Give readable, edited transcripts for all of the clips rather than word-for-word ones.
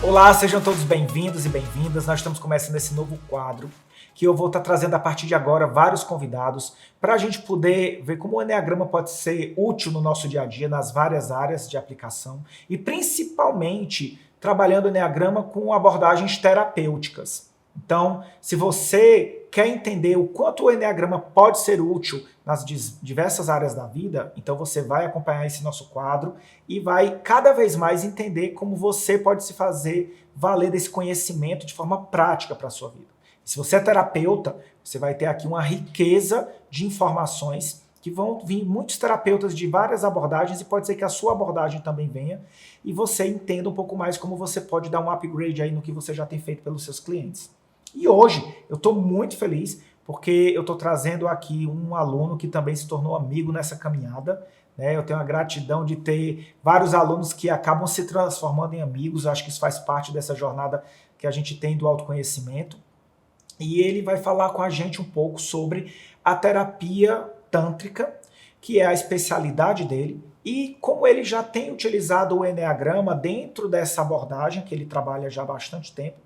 Olá, sejam todos bem-vindos e bem-vindas. Nós estamos começando esse novo quadro que eu vou estar trazendo a partir de agora vários convidados para a gente poder ver como o Eneagrama pode ser útil no nosso dia a dia, nas várias áreas de aplicação e principalmente trabalhando o Eneagrama com abordagens terapêuticas. Então, se você quer entender o quanto o Eneagrama pode ser útil nas diversas áreas da vida, então você vai acompanhar esse nosso quadro e vai cada vez mais entender como você pode se fazer valer desse conhecimento de forma prática para a sua vida. E se você é terapeuta, você vai ter aqui uma riqueza de informações que vão vir muitos terapeutas de várias abordagens e pode ser que a sua abordagem também venha e você entenda um pouco mais como você pode dar um upgrade aí no que você já tem feito pelos seus clientes. E hoje eu estou muito feliz porque eu estou trazendo aqui um aluno que também se tornou amigo nessa caminhada. Né? Eu tenho a gratidão de ter vários alunos que acabam se transformando em amigos. Eu acho que isso faz parte dessa jornada que a gente tem do autoconhecimento. E ele vai falar com a gente um pouco sobre a terapia tântrica, que é a especialidade dele, e como ele já tem utilizado o Eneagrama dentro dessa abordagem, que ele trabalha já há bastante tempo,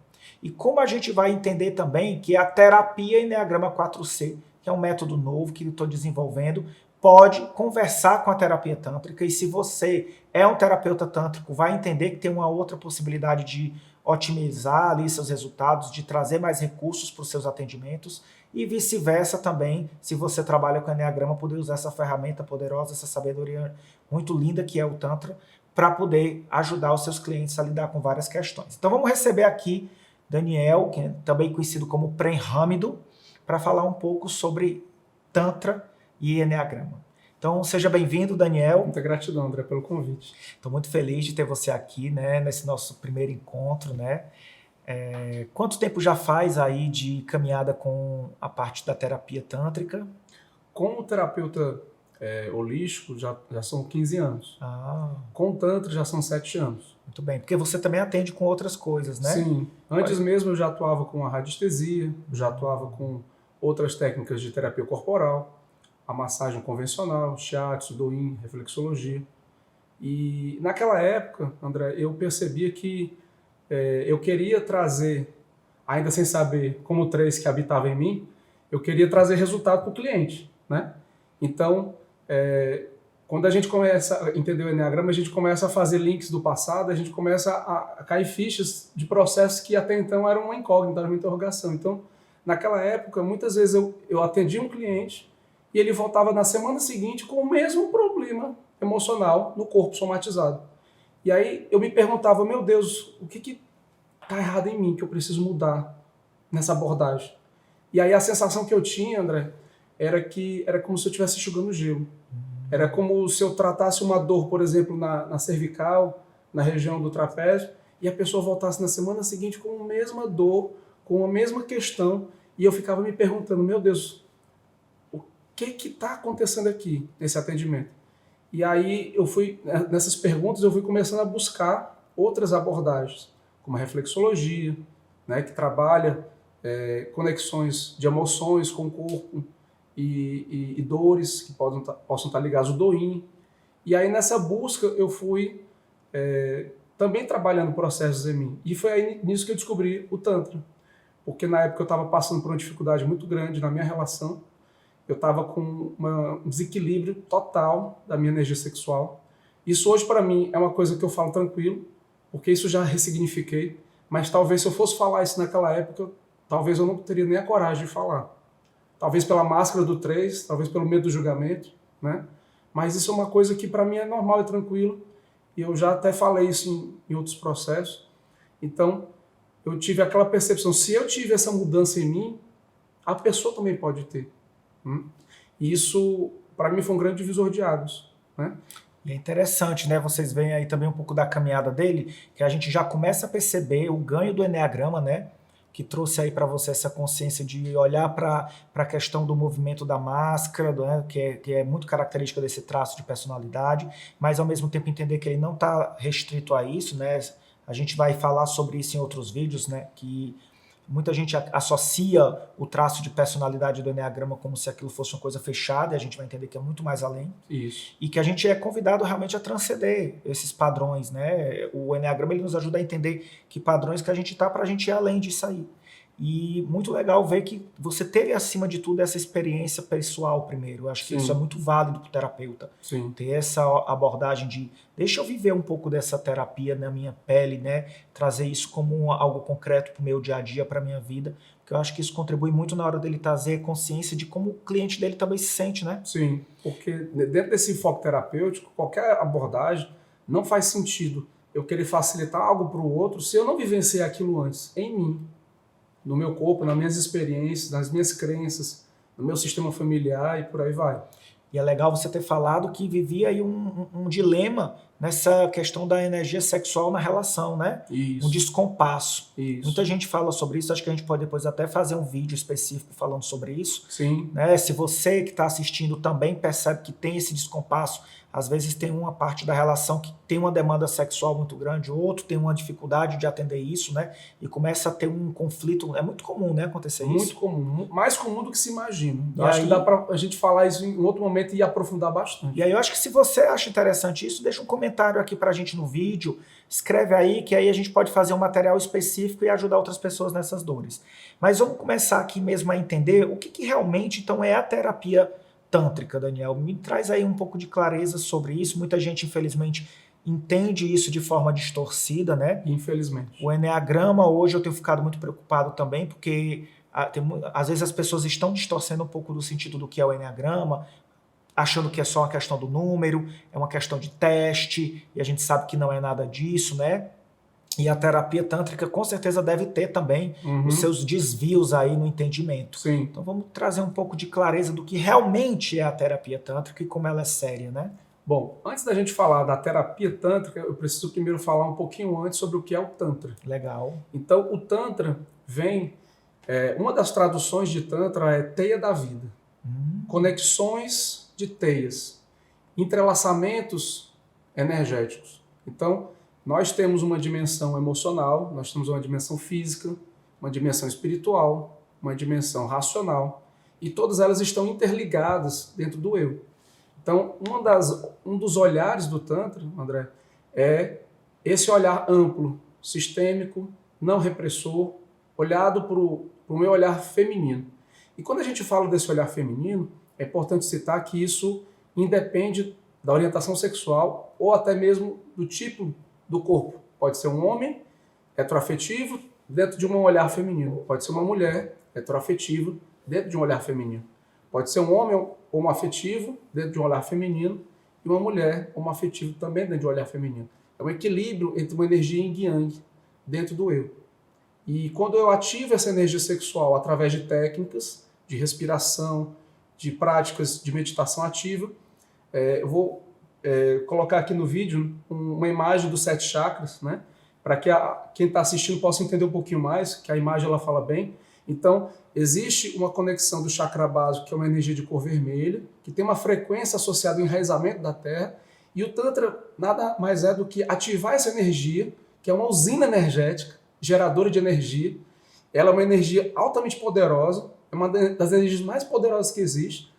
e como a gente vai entender também que a terapia Eneagrama 4C, que é um método novo que eu estou desenvolvendo, pode conversar com a terapia tântrica, e se você é um terapeuta tântrico, vai entender que tem uma outra possibilidade de otimizar ali seus resultados, de trazer mais recursos para os seus atendimentos, e vice-versa também, se você trabalha com o Eneagrama, poder usar essa ferramenta poderosa, essa sabedoria muito linda que é o Tantra, para poder ajudar os seus clientes a lidar com várias questões. Então vamos receber aqui Daniel, que é também conhecido como Premhâmido, para falar um pouco sobre Tantra e Eneagrama. Então, seja bem-vindo, Daniel. Muita gratidão, André, pelo convite. Estou muito feliz de ter você aqui, né, nesse nosso primeiro encontro, né? Quanto tempo já faz aí de caminhada com a parte da terapia tântrica? Como terapeuta holístico, já são 15 anos. Ah, Com Tantra, já são 7 anos. muito bem, porque você também atende com outras coisas, né? Sim. Antes mesmo eu já atuava com a radiestesia, já atuava com outras técnicas de terapia corporal, a massagem convencional, shiatsu, do-in, reflexologia. E naquela época, André, eu percebia que eu queria trazer, ainda sem saber como o 3 que habitava em mim, eu queria trazer resultado para o cliente, né? Então, quando a gente começa a entender o Eneagrama, a gente começa a fazer links do passado, a gente começa a cair fichas de processos que até então eram uma incógnita, era uma interrogação. Então, naquela época, muitas vezes eu atendia um cliente e ele voltava na semana seguinte com o mesmo problema emocional no corpo somatizado. E aí eu me perguntava, meu Deus, o que está errado em mim, que eu preciso mudar nessa abordagem? E aí a sensação que eu tinha, André, era como se eu estivesse enxugando gelo. Era como se eu tratasse uma dor, por exemplo, na cervical, na região do trapézio, e a pessoa voltasse na semana seguinte com a mesma dor, com a mesma questão, e eu ficava me perguntando, meu Deus, o que está acontecendo aqui nesse atendimento? E aí nessas perguntas eu fui começando a buscar outras abordagens, como a reflexologia, né, que trabalha conexões de emoções com o corpo e dores que possam estar ligadas ao do-in. E aí nessa busca eu fui também trabalhando processos em mim. E foi aí nisso que eu descobri o Tantra. Porque na época eu estava passando por uma dificuldade muito grande na minha relação. Eu estava com um desequilíbrio total da minha energia sexual. Isso hoje para mim é uma coisa que eu falo tranquilo, porque isso já ressignifiquei, mas talvez se eu fosse falar isso naquela época, talvez eu não teria nem a coragem de falar. Talvez pela máscara do 3, talvez pelo medo do julgamento, né? Mas isso é uma coisa que para mim é normal e tranquilo, e eu já até falei isso em outros processos. Então, eu tive aquela percepção, se eu tive essa mudança em mim, a pessoa também pode ter. E isso, para mim, foi um grande divisor de águas, né? E é interessante, né? Vocês veem aí também um pouco da caminhada dele, que a gente já começa a perceber o ganho do Eneagrama, né? Que trouxe aí para você essa consciência de olhar para a questão do movimento da máscara, né? que é muito característica desse traço de personalidade, mas ao mesmo tempo entender que ele não está restrito a isso, né? A gente vai falar sobre isso em outros vídeos, né? Que Muita gente associa o traço de personalidade do Eneagrama como se aquilo fosse uma coisa fechada, e a gente vai entender que é muito mais além. Isso. E que a gente é convidado realmente a transcender esses padrões, né? O Eneagrama ele nos ajuda a entender que padrões que a gente tá para a gente ir além disso aí. E muito legal ver que você teve, acima de tudo, essa experiência pessoal primeiro. Eu acho que isso é muito válido para o terapeuta. Sim. Ter essa abordagem de deixa eu viver um pouco dessa terapia na minha pele, né? Trazer isso como algo concreto para o meu dia a dia, para a minha vida. Porque eu acho que isso contribui muito na hora dele trazer consciência de como o cliente dele também se sente, né? Sim, porque dentro desse enfoque terapêutico, qualquer abordagem não faz sentido eu querer facilitar algo para o outro se eu não vivenciei aquilo antes, em mim, no meu corpo, nas minhas experiências, nas minhas crenças, no meu sistema familiar e por aí vai. E é legal você ter falado que vivia aí um dilema nessa questão da energia sexual na relação, né? Isso. Um descompasso. Isso. Muita gente fala sobre isso, acho que a gente pode depois até fazer um vídeo específico falando sobre isso. Sim. Né? Se você que está assistindo também percebe que tem esse descompasso, às vezes tem uma parte da relação que tem uma demanda sexual muito grande, outro tem uma dificuldade de atender isso, né? E começa a ter um conflito. É muito comum, né, acontecer isso? Muito comum, mais comum do que se imagina. E Acho aí, que dá para a gente falar isso em outro momento e aprofundar bastante. E aí eu acho que se você acha interessante isso, deixa um comentário aqui pra gente no vídeo, escreve aí, que aí a gente pode fazer um material específico e ajudar outras pessoas nessas dores. Mas vamos começar aqui mesmo a entender o que realmente então é a terapia tântrica, Daniel. Me traz aí um pouco de clareza sobre isso. Muita gente, infelizmente, entende isso de forma distorcida, né? Infelizmente. O Eneagrama, hoje eu tenho ficado muito preocupado também, porque às vezes as pessoas estão distorcendo um pouco do sentido do que é o Eneagrama, achando que é só uma questão do número, é uma questão de teste, e a gente sabe que não é nada disso, né? E a terapia tântrica com certeza deve ter também os seus desvios aí no entendimento. Sim. Então vamos trazer um pouco de clareza do que realmente é a terapia tântrica e como ela é séria, né? Bom, antes da gente falar da terapia tântrica, eu preciso primeiro falar um pouquinho antes sobre o que é o Tantra. Legal. Então, o Tantra vem... uma das traduções de Tantra é teia da vida. Conexões de teias. Entrelaçamentos energéticos. Então, nós temos uma dimensão emocional, nós temos uma dimensão física, uma dimensão espiritual, uma dimensão racional, e todas elas estão interligadas dentro do eu. Então, um dos olhares do Tantra, André, é esse olhar amplo, sistêmico, não repressor, olhado para o meu olhar feminino. E quando a gente fala desse olhar feminino, é importante citar que isso independe da orientação sexual ou até mesmo do tipo do corpo. Pode ser um homem heteroafetivo dentro de um olhar feminino. Pode ser uma mulher heteroafetiva dentro de um olhar feminino. Pode ser um homem homoafetivo dentro de um olhar feminino e uma mulher homoafetiva também dentro de um olhar feminino. É um equilíbrio entre uma energia yin e yang dentro do eu. E quando eu ativo essa energia sexual através de técnicas de respiração, de práticas de meditação ativa, eu vou colocar aqui no vídeo uma imagem dos 7 chakras, né? Para que quem está assistindo possa entender um pouquinho mais, que a imagem ela fala bem. Então, existe uma conexão do chakra básico, que é uma energia de cor vermelha, que tem uma frequência associada ao enraizamento da Terra, e o Tantra nada mais é do que ativar essa energia, que é uma usina energética, geradora de energia. Ela é uma energia altamente poderosa, é uma das energias mais poderosas que existe.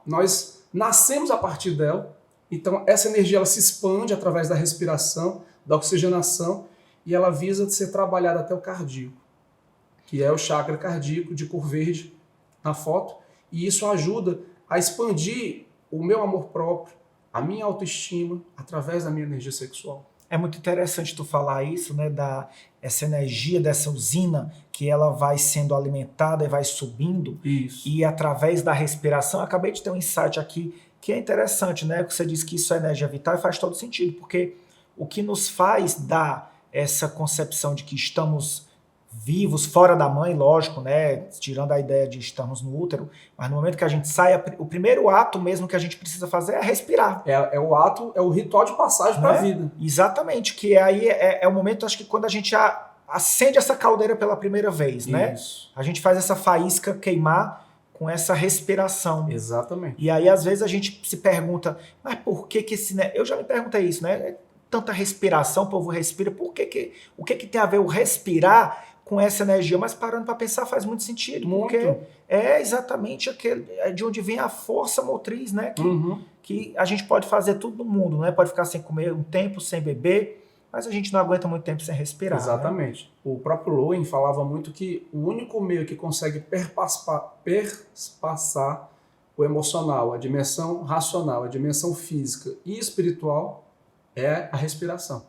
Nós nascemos a partir dela, então essa energia ela se expande através da respiração, da oxigenação, e ela visa ser trabalhada até o cardíaco, que é o chakra cardíaco de cor verde na foto, e isso ajuda a expandir o meu amor próprio, a minha autoestima, através da minha energia sexual. É muito interessante tu falar isso, né, essa energia dessa usina, que ela vai sendo alimentada e vai subindo. Isso. E através da respiração, acabei de ter um insight aqui, que é interessante, né, que você disse que isso é energia vital e faz todo sentido, porque o que nos faz dar essa concepção de que estamos vivos, fora da mãe, lógico, né, tirando a ideia de estarmos no útero, mas no momento que a gente sai, o primeiro ato mesmo que a gente precisa fazer é respirar. É o ato, é o ritual de passagem para a vida. Exatamente, que aí é o momento, acho que quando a gente acende essa caldeira pela primeira vez, né? A gente faz essa faísca queimar com essa respiração. Exatamente. E aí às vezes a gente se pergunta, mas por que esse... Né? Eu já me perguntei isso, né? Tanta respiração, o povo respira, o que tem a ver o respirar com essa energia, mas parando para pensar faz muito sentido, Muito. porque é exatamente de onde vem a força motriz, né? Que a gente pode fazer tudo no mundo, né? Pode ficar sem comer um tempo, sem beber, mas a gente não aguenta muito tempo sem respirar. Exatamente. Né? O próprio Lowen falava muito que o único meio que consegue perpassar o emocional, a dimensão racional, a dimensão física e espiritual é a respiração.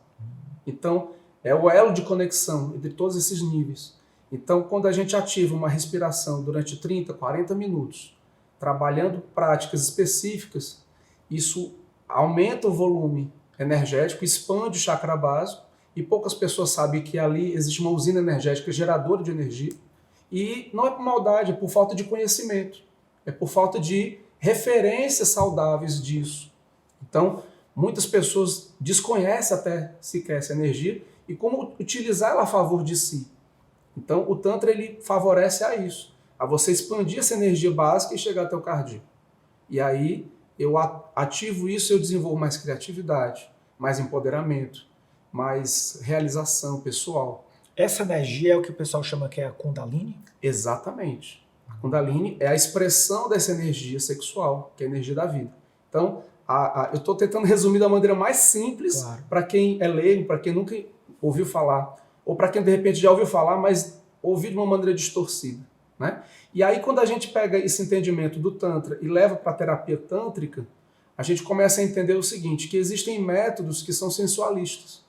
Então, é o elo de conexão entre todos esses níveis. Então, quando a gente ativa uma respiração durante 30, 40 minutos, trabalhando práticas específicas, isso aumenta o volume energético, expande o chakra básico, e poucas pessoas sabem que ali existe uma usina energética geradora de energia, e não é por maldade, é por falta de conhecimento, é por falta de referências saudáveis disso. Então, muitas pessoas desconhecem até sequer essa energia e como utilizar ela a favor de si. Então, o Tantra ele favorece a isso, a você expandir essa energia básica e chegar até o cardíaco. E aí, eu ativo isso e eu desenvolvo mais criatividade, mais empoderamento, mais realização pessoal. Essa energia é o que o pessoal chama que é a Kundalini? Exatamente. A Kundalini é a expressão dessa energia sexual, que é a energia da vida. Então, eu estou tentando resumir da maneira mais simples, claro, para quem é leigo, para quem nunca ouviu falar, ou para quem de repente já ouviu falar, mas ouviu de uma maneira distorcida, né? E aí quando a gente pega esse entendimento do Tantra e leva para a terapia tântrica, a gente começa a entender o seguinte, que existem métodos que são sensualistas,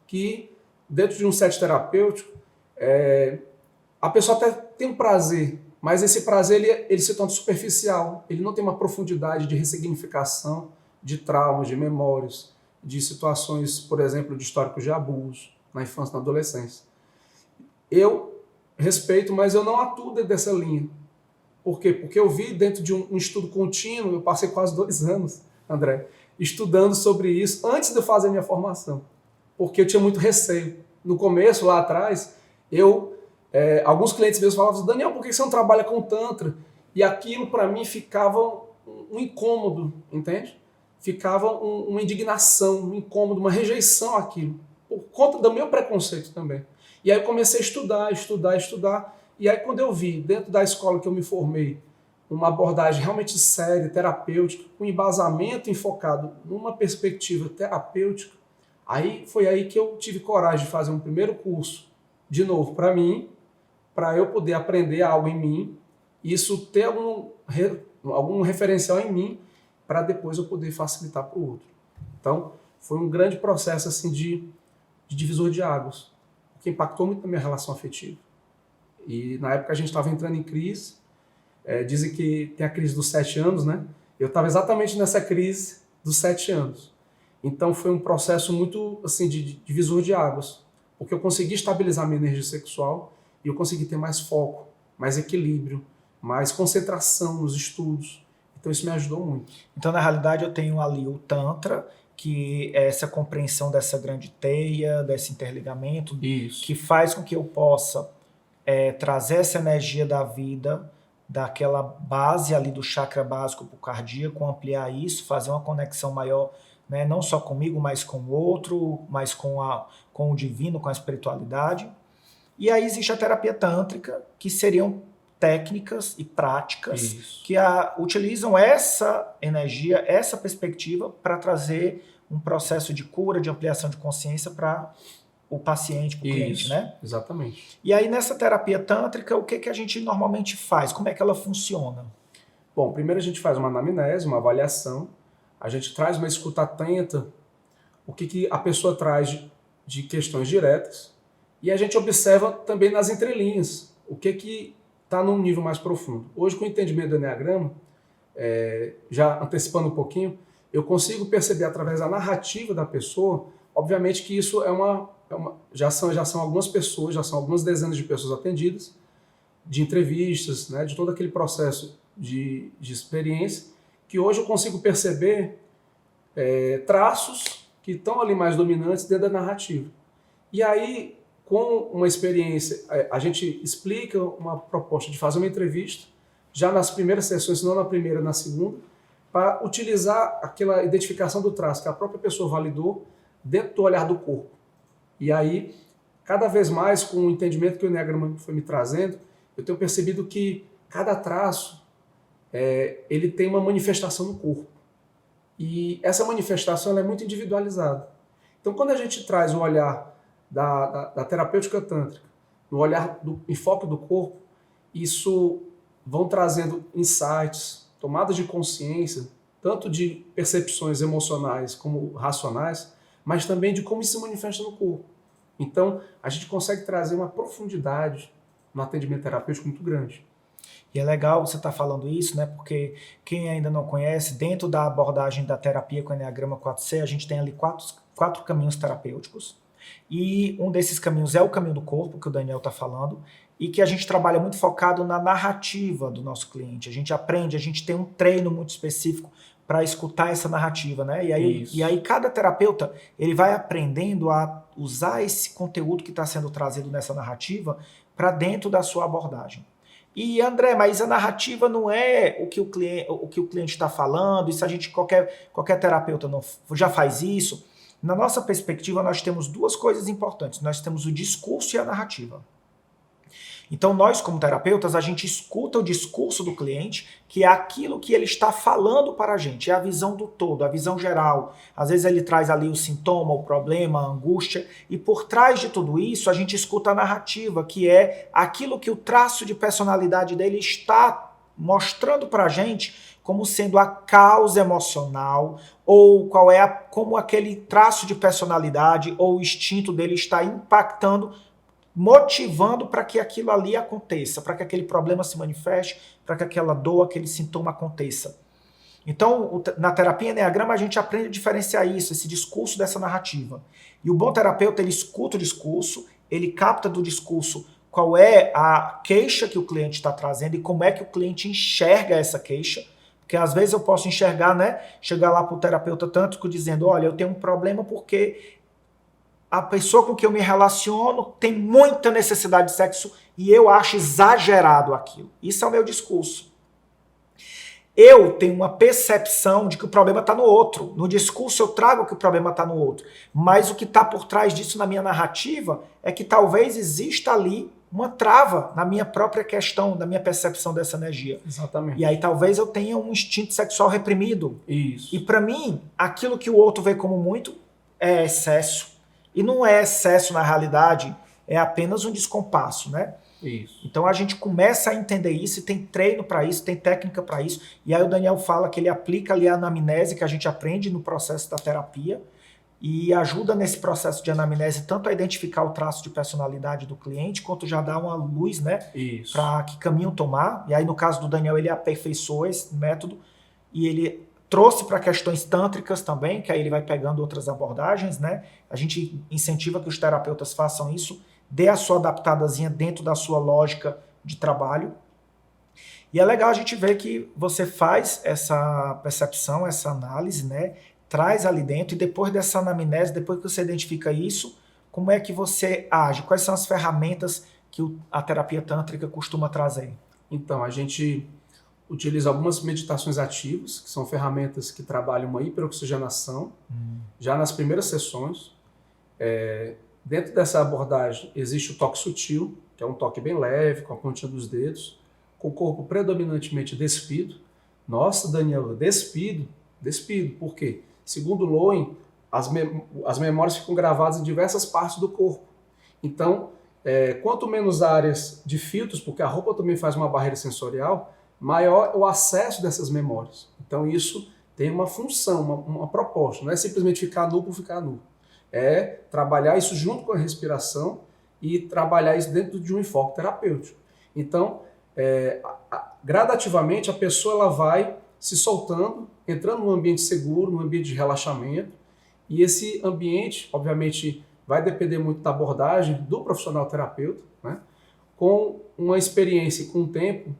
que dentro de um set terapêutico, a pessoa até tem um prazer, mas esse prazer ele se torna superficial, ele não tem uma profundidade de ressignificação de traumas, de memórias, de situações, por exemplo, de históricos de abuso na infância e na adolescência. Eu respeito, mas eu não atuo dentro dessa linha. Por quê? Porque eu vi dentro de um estudo contínuo, eu passei quase 2 anos, André, estudando sobre isso antes de eu fazer a minha formação, porque eu tinha muito receio. No começo, lá atrás, alguns clientes meus falavam assim, Daniel, por que você não trabalha com Tantra? E aquilo para mim ficava um incômodo, entende? Ficava uma indignação, um incômodo, uma rejeição àquilo, por conta do meu preconceito também. E aí eu comecei a estudar, e aí quando eu vi, dentro da escola que eu me formei, uma abordagem realmente séria, terapêutica, com embasamento enfocado numa perspectiva terapêutica, foi aí que eu tive coragem de fazer um primeiro curso, de novo, para mim, para eu poder aprender algo em mim, isso ter algum referencial em mim, para depois eu poder facilitar para o outro. Então, foi um grande processo assim, de divisor de águas, que impactou muito na minha relação afetiva. E na época a gente estava entrando em crise, dizem que tem a crise dos 7 anos, né? Eu estava exatamente nessa crise dos 7 anos. Então foi um processo muito assim, de divisor de águas, porque eu consegui estabilizar minha energia sexual e eu consegui ter mais foco, mais equilíbrio, mais concentração nos estudos. Então isso me ajudou muito. Então, na realidade, eu tenho ali o Tantra, que é essa compreensão dessa grande teia, desse interligamento, isso, que faz com que eu possa trazer essa energia da vida, daquela base ali do chakra básico para o cardíaco, ampliar isso, fazer uma conexão maior, né, não só comigo, mas com o outro, mas com o divino, com a espiritualidade. E aí existe a terapia tântrica, que seriam técnicas e práticas que utilizam essa energia, essa perspectiva para trazer um processo de cura, de ampliação de consciência para o paciente, para o cliente, né? Exatamente. E aí nessa terapia tântrica, o que a gente normalmente faz? Como é que ela funciona? Bom, primeiro a gente faz uma anamnese, uma avaliação, a gente traz uma escuta atenta, o que a pessoa traz de questões diretas, e a gente observa também nas entrelinhas, o que está num nível mais profundo. Hoje, com o entendimento do Enneagrama, já antecipando um pouquinho, eu consigo perceber através da narrativa da pessoa, obviamente que isso já são algumas pessoas, já são algumas dezenas de pessoas atendidas, de entrevistas, né, de todo aquele processo de experiência, que hoje eu consigo perceber traços que estão ali mais dominantes dentro da narrativa. E aí, com uma experiência, a gente explica uma proposta de fazer uma entrevista, já nas primeiras sessões, se não na primeira, na segunda, para utilizar aquela identificação do traço que a própria pessoa validou dentro do olhar do corpo. E aí, cada vez mais, com o entendimento que o Enneagrama foi me trazendo, eu tenho percebido que cada traço ele tem uma manifestação no corpo. E essa manifestação ela é muito individualizada. Então, quando a gente traz o olhar da terapêutica tântrica, no olhar do enfoque do corpo, isso vão trazendo insights, tomadas de consciência, tanto de percepções emocionais como racionais, mas também de como isso se manifesta no corpo. Então, a gente consegue trazer uma profundidade no atendimento terapêutico muito grande. E é legal você estar falando isso, né? Porque quem ainda não conhece, dentro da abordagem da terapia com o Enneagrama 4C, a gente tem ali quatro caminhos terapêuticos. E um desses caminhos é o caminho do corpo, que o Daniel está falando, e que a gente trabalha muito focado na narrativa do nosso cliente. A gente aprende, a gente tem um treino muito específico para escutar essa narrativa, né? E aí cada terapeuta ele vai aprendendo a usar esse conteúdo que está sendo trazido nessa narrativa para dentro da sua abordagem. E André, mas a narrativa não é o que o cliente está falando, isso a gente, qualquer terapeuta já faz isso. Na nossa perspectiva, nós temos duas coisas importantes. Nós temos o discurso e a narrativa. Então, nós, como terapeutas, a gente escuta o discurso do cliente, que é aquilo que ele está falando para a gente, é a visão do todo, a visão geral. Às vezes ele traz ali o sintoma, o problema, a angústia, e por trás de tudo isso, a gente escuta a narrativa, que é aquilo que o traço de personalidade dele está mostrando para a gente como sendo a causa emocional, ou como aquele traço de personalidade ou o instinto dele está impactando, motivando para que aquilo ali aconteça, para que aquele problema se manifeste, para que aquela dor, aquele sintoma aconteça. Então, na terapia Enneagrama, a gente aprende a diferenciar isso, esse discurso dessa narrativa. E o bom terapeuta, ele escuta o discurso, ele capta do discurso qual é a queixa que o cliente está trazendo e como é que o cliente enxerga essa queixa. Porque às vezes eu posso enxergar, né, chegar lá para o terapeuta tântrico dizendo, olha, eu tenho um problema porque a pessoa com quem eu me relaciono tem muita necessidade de sexo e eu acho exagerado aquilo. Isso é o meu discurso. Eu tenho uma percepção de que o problema está no outro. No discurso eu trago que o problema está no outro. Mas o que está por trás disso na minha narrativa é que talvez exista ali uma trava na minha própria questão, na minha percepção dessa energia. Exatamente. E aí talvez eu tenha um instinto sexual reprimido. Isso. E para mim, aquilo que o outro vê como muito é excesso. E não é excesso na realidade, é apenas um descompasso, né? Isso. Então a gente começa a entender isso e tem treino para isso, tem técnica para isso. E aí o Daniel fala que ele aplica ali a anamnese que a gente aprende no processo da terapia e ajuda nesse processo de anamnese tanto a identificar o traço de personalidade do cliente, quanto já dá uma luz, né? Para que caminho tomar. E aí no caso do Daniel ele aperfeiçoou esse método e ele trouxe para questões tântricas também, que aí ele vai pegando outras abordagens, né? A gente incentiva que os terapeutas façam isso, dê a sua adaptadazinha dentro da sua lógica de trabalho. E é legal a gente ver que você faz essa percepção, essa análise, né? Traz ali dentro e depois dessa anamnese, depois que você identifica isso, como é que você age? Quais são as ferramentas que a terapia tântrica costuma trazer? Então, a gente utiliza algumas meditações ativas, que são ferramentas que trabalham uma hiperoxigenação, já nas primeiras sessões. Dentro dessa abordagem existe o toque sutil, que é um toque bem leve, com a pontinha dos dedos, com o corpo predominantemente despido. Nossa, Daniel, despido? Despido, por quê? Segundo Lowen, as memórias ficam gravadas em diversas partes do corpo. Então, quanto menos áreas de filtros, porque a roupa também faz uma barreira sensorial, maior o acesso dessas memórias. Então isso tem uma função, uma proposta. Não é simplesmente ficar nu por ficar nu. É trabalhar isso junto com a respiração e trabalhar isso dentro de um enfoque terapêutico. Então, gradativamente, a pessoa ela vai se soltando, entrando num ambiente seguro, num ambiente de relaxamento. E esse ambiente, obviamente, vai depender muito da abordagem do profissional terapeuta, né? Com uma experiência e com o tempo,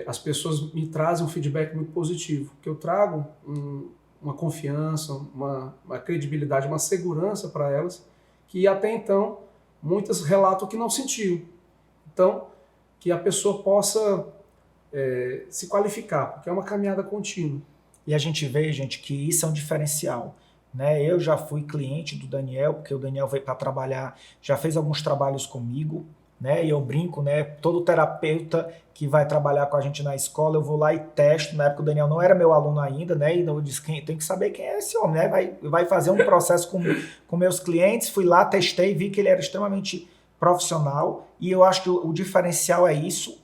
as pessoas me trazem um feedback muito positivo, que eu trago uma confiança, uma credibilidade, uma segurança para elas, que até então muitas relatam que não sentiu. Então, que a pessoa possa se qualificar, porque é uma caminhada contínua. E a gente vê, gente, que isso é um diferencial. né? Eu já fui cliente do Daniel, porque o Daniel veio para trabalhar, já fez alguns trabalhos comigo, né? E eu brinco, né? Todo terapeuta que vai trabalhar com a gente na escola, eu vou lá e testo. Na época o Daniel não era meu aluno ainda, né? E eu disse, tem que saber quem é esse homem, né? Vai fazer um processo com meus clientes. Fui lá, testei, vi que ele era extremamente profissional. E eu acho que o diferencial é isso,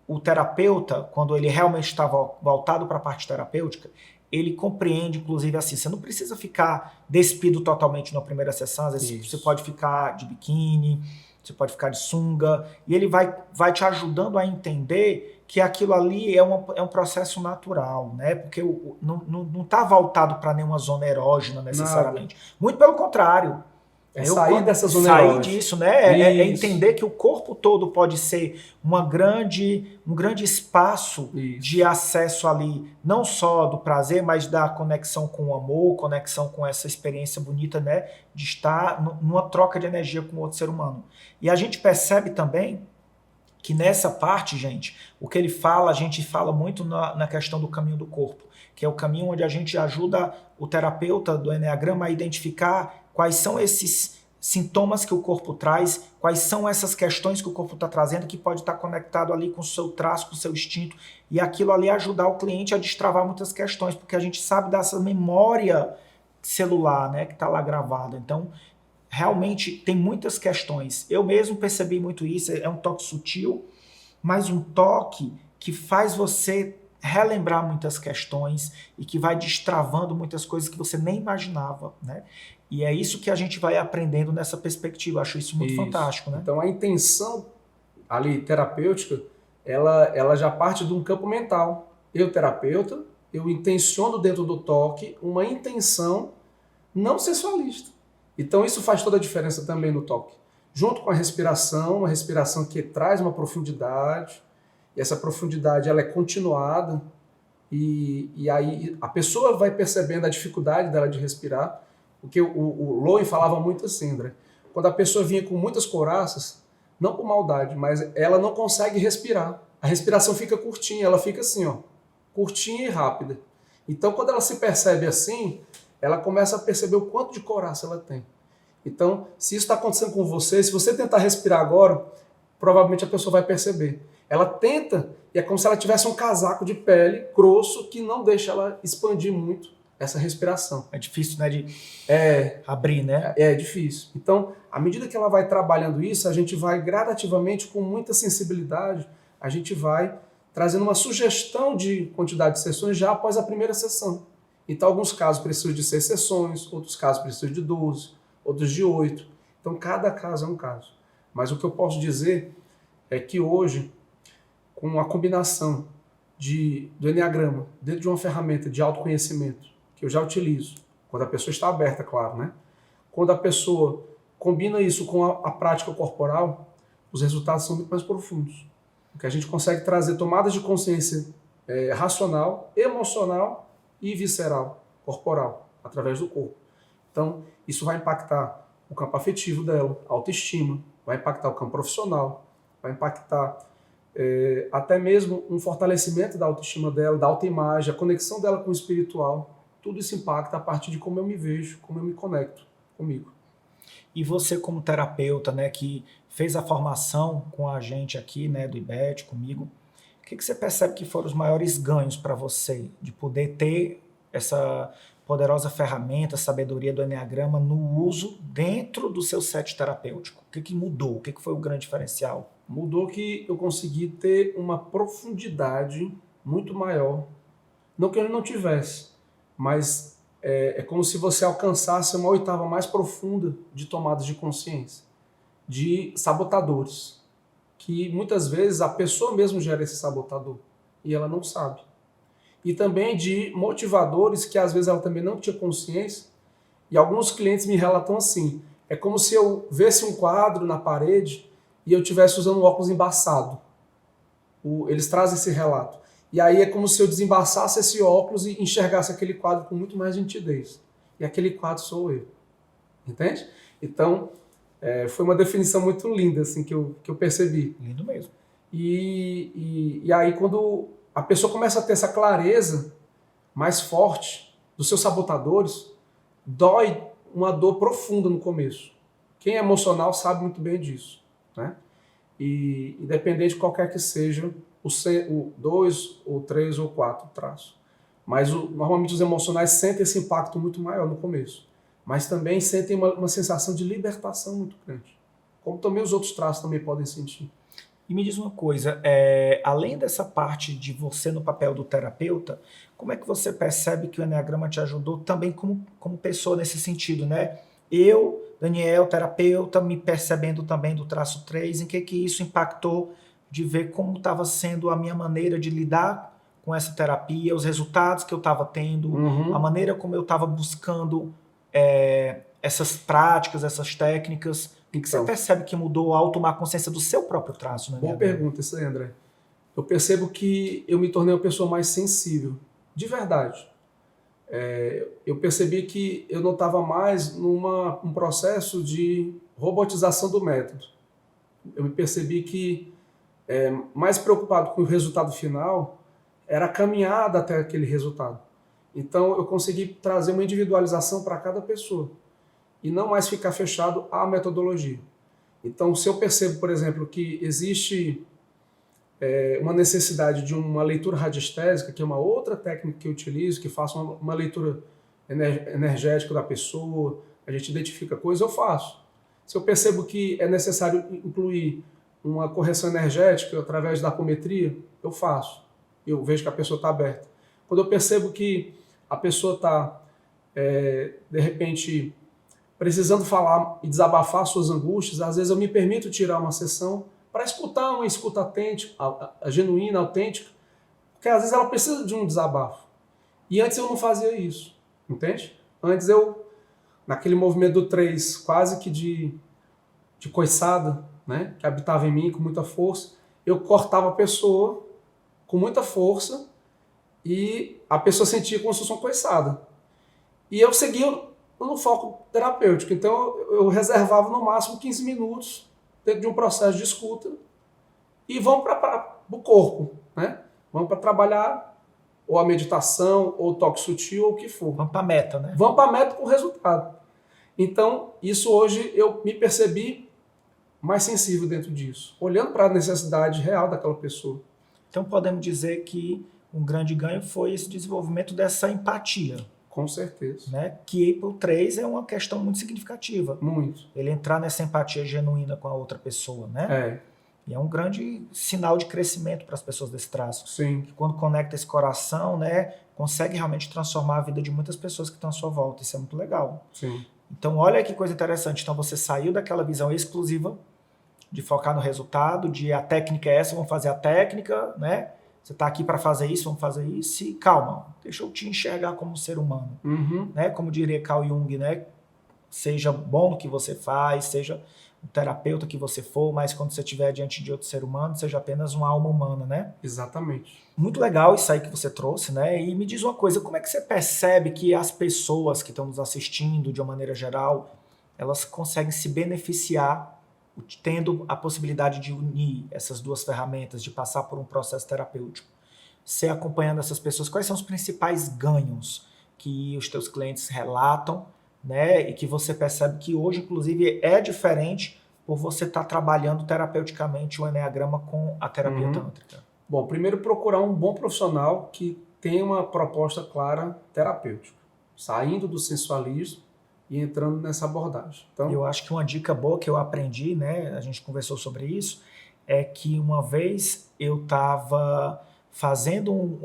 o terapeuta, quando ele realmente está voltado para a parte terapêutica, ele compreende, inclusive, assim, você não precisa ficar despido totalmente na primeira sessão, às vezes você pode ficar de biquíni, você pode ficar de sunga, e ele vai te ajudando a entender que aquilo ali é um processo natural, né? Porque não está voltado para nenhuma zona erógena necessariamente. Nada. Muito pelo contrário. Sair dessa zona sair erógena. disso, né? É entender que o corpo todo pode ser um grande espaço de acesso ali, não só do prazer, mas da conexão com o amor, conexão com essa experiência bonita, né? De estar numa troca de energia com outro ser humano. E a gente percebe também que nessa parte, gente, o que ele fala, a gente fala muito na questão do caminho do corpo, que é o caminho onde a gente ajuda o terapeuta do Eneagrama a identificar quais são esses sintomas que o corpo traz, quais são essas questões que o corpo está trazendo, que pode estar conectado ali com o seu traço, com o seu instinto, e aquilo ali ajudar o cliente a destravar muitas questões, porque a gente sabe dessa memória celular, né, que está lá gravada. Então, realmente tem muitas questões. Eu mesmo percebi muito isso, é um toque sutil, mas um toque que faz você relembrar muitas questões e que vai destravando muitas coisas que você nem imaginava, né? E é isso que a gente vai aprendendo nessa perspectiva. Eu acho isso muito fantástico, né? Então a intenção ali terapêutica, ela já parte de um campo mental. Eu, terapeuta, eu intenciono dentro do toque uma intenção não sensualista. Então isso faz toda a diferença também no toque. Junto com a respiração, uma respiração que traz uma profundidade, e essa profundidade ela é continuada, e aí a pessoa vai percebendo a dificuldade dela de respirar, porque o Lowen falava muito assim, André, quando a pessoa vinha com muitas couraças, não por maldade, mas ela não consegue respirar. A respiração fica curtinha, ela fica assim, ó, curtinha e rápida. Então quando ela se percebe assim, ela começa a perceber o quanto de couraça ela tem. Então, se isso está acontecendo com você, se você tentar respirar agora, provavelmente a pessoa vai perceber. Ela tenta, e é como se ela tivesse um casaco de pele grosso que não deixa ela expandir muito essa respiração. É difícil, né, de abrir, né? É difícil. Então, à medida que ela vai trabalhando isso, a gente vai gradativamente, com muita sensibilidade, a gente vai trazendo uma sugestão de quantidade de sessões já após a primeira sessão. Então, alguns casos precisam de 6 sessões, outros casos precisam de 12, outros de 8. Então, cada caso é um caso. Mas o que eu posso dizer é que hoje, com a combinação do Eneagrama, dentro de uma ferramenta de autoconhecimento, que eu já utilizo, quando a pessoa está aberta, claro, né? Quando a pessoa combina isso com a prática corporal, os resultados são muito mais profundos. Porque a gente consegue trazer tomadas de consciência racional, emocional e visceral, corporal, através do corpo. Então, isso vai impactar o campo afetivo dela, a autoestima, vai impactar o campo profissional, vai impactar até mesmo um fortalecimento da autoestima dela, da autoimagem, a conexão dela com o espiritual. Tudo isso impacta a partir de como eu me vejo, como eu me conecto comigo. E você como terapeuta, né, que fez a formação com a gente aqui, né, do IBET, comigo, o que você percebe que foram os maiores ganhos para você de poder ter essa poderosa ferramenta, sabedoria do Eneagrama no uso dentro do seu set terapêutico? O que mudou? O que foi o grande diferencial? Mudou que eu consegui ter uma profundidade muito maior. Não que eu não tivesse, mas é como se você alcançasse uma oitava mais profunda de tomadas de consciência, de sabotadores, que muitas vezes a pessoa mesmo gera esse sabotador e ela não sabe. E também de motivadores que às vezes ela também não tinha consciência, e alguns clientes me relatam assim, é como se eu visse um quadro na parede e eu estivesse usando um óculos embaçado. Eles trazem esse relato. E aí é como se eu desembaçasse esse óculos e enxergasse aquele quadro com muito mais nitidez. E aquele quadro sou eu. Entende? Então, foi uma definição muito linda assim, que eu percebi. Lindo mesmo. E aí quando a pessoa começa a ter essa clareza mais forte dos seus sabotadores, dói uma dor profunda no começo. Quem é emocional sabe muito bem disso, né? E independente de qualquer que seja o 2, ou 3 ou 4 traço. Mas normalmente os emocionais sentem esse impacto muito maior no começo. Mas também sentem uma sensação de libertação muito grande. Como também os outros traços também podem sentir. E me diz uma coisa, além dessa parte de você no papel do terapeuta, como é que você percebe que o Eneagrama te ajudou também como pessoa nesse sentido, né? Eu, Daniel, terapeuta, me percebendo também do traço 3, em que isso impactou de ver como estava sendo a minha maneira de lidar com essa terapia, os resultados que eu estava tendo, a maneira como eu estava buscando essas práticas, essas técnicas. O que você percebe que mudou ao tomar consciência do seu próprio traço? Né, boa pergunta isso aí, André. Eu percebo que eu me tornei uma pessoa mais sensível, de verdade. Eu percebi que eu não estava mais num processo de robotização do método. Eu me percebi que mais preocupado com o resultado final era a caminhada até aquele resultado. Então eu consegui trazer uma individualização para cada pessoa e não mais ficar fechado à metodologia. Então, se eu percebo, por exemplo, que existe uma necessidade de uma leitura radiestésica, que é uma outra técnica que eu utilizo, que faço uma leitura energética da pessoa, a gente identifica coisas, eu faço. Se eu percebo que é necessário incluir uma correção energética através da apometria, eu faço. Eu vejo que a pessoa está aberta. Quando eu percebo que a pessoa está, de repente, precisando falar e desabafar suas angústias, às vezes eu me permito tirar uma sessão para escutar uma escuta autêntica, a genuína, autêntica, porque às vezes ela precisa de um desabafo. E antes eu não fazia isso, entende? Antes eu, naquele movimento do 3, quase que de coiçada, né, que habitava em mim com muita força, eu cortava a pessoa com muita força e a pessoa sentia como se fosse uma coiçada. E eu seguia no foco terapêutico. Então eu reservava no máximo 15 minutos dentro de um processo de escuta e vamos para o corpo, né? Vamos para trabalhar ou a meditação, ou o toque sutil, ou o que for. Vamos para a meta, né? Vamos para a meta com o resultado. Então, isso hoje eu me percebi mais sensível dentro disso, olhando para a necessidade real daquela pessoa. Então podemos dizer que um grande ganho foi esse desenvolvimento dessa empatia. Com certeza. Né? Que para o 3 é uma questão muito significativa. Muito. Ele entrar nessa empatia genuína com a outra pessoa, né? E é um grande sinal de crescimento para as pessoas desse traço. Sim. Que quando conecta esse coração, né, consegue realmente transformar a vida de muitas pessoas que estão à sua volta. Isso é muito legal. Sim. Então, olha que coisa interessante. Então, você saiu daquela visão exclusiva de focar no resultado, de a técnica é essa, vamos fazer a técnica, né? Você está aqui para fazer isso, vamos fazer isso, e calma, deixa eu te enxergar como um ser humano. Né? Como diria Carl Jung, né? Seja bom no que você faz, seja um terapeuta que você for, mas quando você estiver diante de outro ser humano, seja apenas uma alma humana, né? Exatamente. Muito legal isso aí que você trouxe, né? E me diz uma coisa, como é que você percebe que as pessoas que estão nos assistindo, de uma maneira geral, elas conseguem se beneficiar tendo a possibilidade de unir essas duas ferramentas, de passar por um processo terapêutico? Você acompanhando essas pessoas, quais são os principais ganhos que os teus clientes relatam, né? E que você percebe que hoje, inclusive, é diferente por você estar trabalhando terapeuticamente o Eneagrama com a terapia tântrica? Bom, primeiro procurar um bom profissional que tenha uma proposta clara terapêutica, saindo do sensualismo e entrando nessa abordagem. Então, eu acho que uma dica boa que eu aprendi, né, a gente conversou sobre isso, é que uma vez eu estava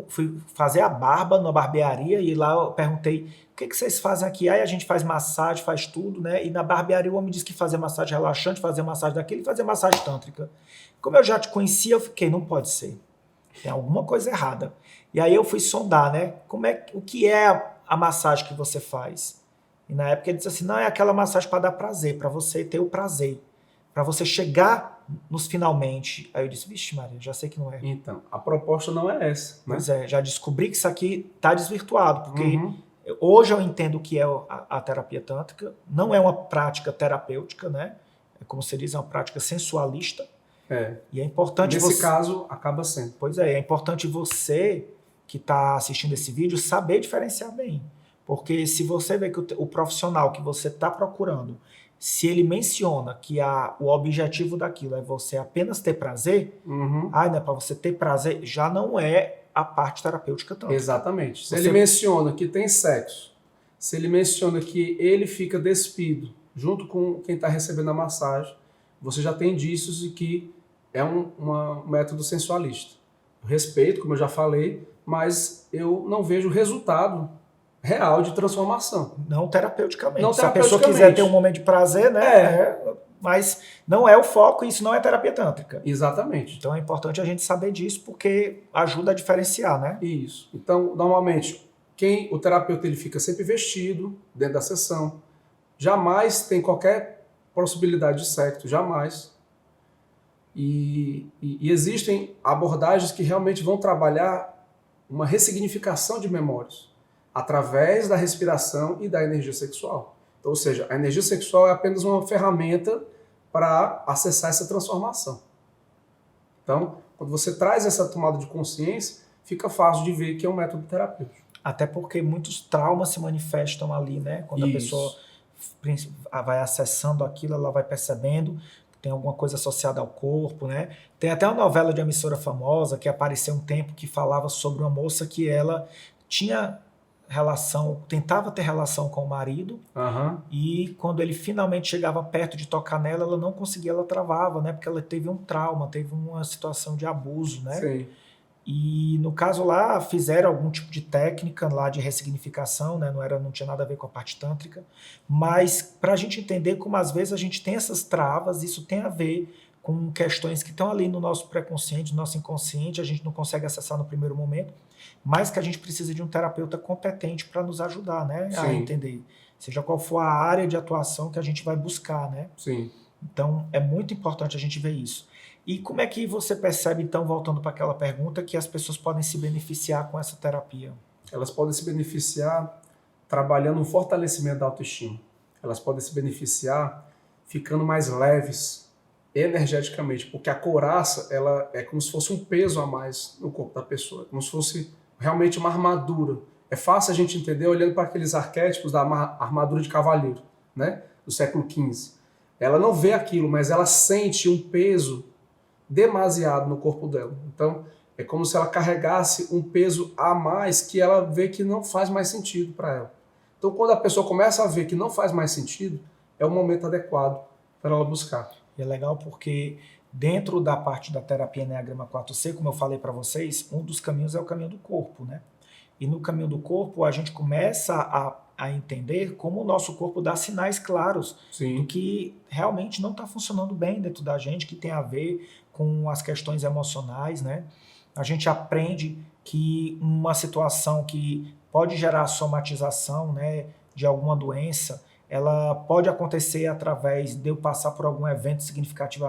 fui fazer a barba na barbearia e lá eu perguntei, o que vocês fazem aqui? Aí a gente faz massagem, faz tudo, né? E na barbearia o homem disse que fazia massagem relaxante, fazia massagem daquele e fazia massagem tântrica. Como eu já te conhecia, eu fiquei, não pode ser. Tem alguma coisa errada. E aí eu fui sondar, né? O que é a massagem que você faz? E na época ele disse assim, não, é aquela massagem para dar prazer, para você ter o prazer, para você chegar nos finalmente. Aí eu disse, vixe Maria, já sei que não é. Então, a proposta não é essa. Né? Pois é, já descobri que isso aqui está desvirtuado, porque hoje eu entendo o que é a terapia tântrica, não é uma prática terapêutica, né? É como se diz, é uma prática sensualista. E é importante nesse caso, acaba sendo. Pois é importante você que está assistindo esse vídeo saber diferenciar bem. Porque se você vê que o profissional que você está procurando, se ele menciona que o objetivo daquilo é você apenas ter prazer, Uhum. não é para você ter prazer, já não é a parte terapêutica tanto. Exatamente. Se Você- ele menciona que tem sexo, se ele menciona que ele fica despido junto com quem está recebendo a massagem, você já tem indícios de que é um método sensualista. Eu respeito, como eu já falei, mas eu não vejo resultado real de transformação. Não terapeuticamente. Não Se a pessoa terapeuticamente. quiser ter um momento de prazer, né? É. Mas não é o foco e isso não é terapia tântrica. Exatamente. Então é importante a gente saber disso porque ajuda a diferenciar, né? Isso. Então, normalmente, o terapeuta ele fica sempre vestido dentro da sessão. Jamais tem qualquer possibilidade de sexo, jamais. E existem abordagens que realmente vão trabalhar uma ressignificação de memórias através da respiração e da energia sexual. Então, ou seja, a energia sexual é apenas uma ferramenta para acessar essa transformação. Então, quando você traz essa tomada de consciência, fica fácil de ver que é um método terapêutico. Até porque muitos traumas se manifestam ali, né? Quando a pessoa vai acessando aquilo, ela vai percebendo que tem alguma coisa associada ao corpo, né? Tem até uma novela de uma emissora famosa que apareceu um tempo que falava sobre uma moça que ela tinha tentava ter relação com o marido, e quando ele finalmente chegava perto de tocar nela, ela não conseguia, ela travava, né? Porque ela teve um trauma, teve uma situação de abuso, né? Sim. E no caso lá, fizeram algum tipo de técnica lá de ressignificação, né? Não tinha nada a ver com a parte tântrica, mas para a gente entender como às vezes a gente tem essas travas, isso tem a ver com questões que estão ali no nosso pré-consciente, no nosso inconsciente, a gente não consegue acessar no primeiro momento, mas que a gente precisa de um terapeuta competente para nos ajudar, né? A entender, seja qual for a área de atuação que a gente vai buscar, né? Sim. Então é muito importante a gente ver isso. E como é que você percebe, então, voltando para aquela pergunta, que as pessoas podem se beneficiar com essa terapia? Elas podem se beneficiar trabalhando no fortalecimento da autoestima. Elas podem se beneficiar ficando mais leves energeticamente, porque a couraça ela é como se fosse um peso a mais no corpo da pessoa, como se fosse realmente uma armadura. É fácil a gente entender olhando para aqueles arquétipos da armadura de cavaleiro, né, do século XV. Ela não vê aquilo, mas ela sente um peso demasiado no corpo dela. Então, é como se ela carregasse um peso a mais que ela vê que não faz mais sentido para ela. Então, quando a pessoa começa a ver que não faz mais sentido, é o momento adequado para ela buscar. E é legal porque dentro da parte da terapia Enneagrama 4C, como eu falei para vocês, um dos caminhos é o caminho do corpo, né? E no caminho do corpo, a gente começa a entender como o nosso corpo dá sinais claros do que realmente não está funcionando bem dentro da gente, que tem a ver com as questões emocionais, né? A gente aprende que uma situação que pode gerar somatização, né, de alguma doença, ela pode acontecer através de eu passar por algum evento significativo,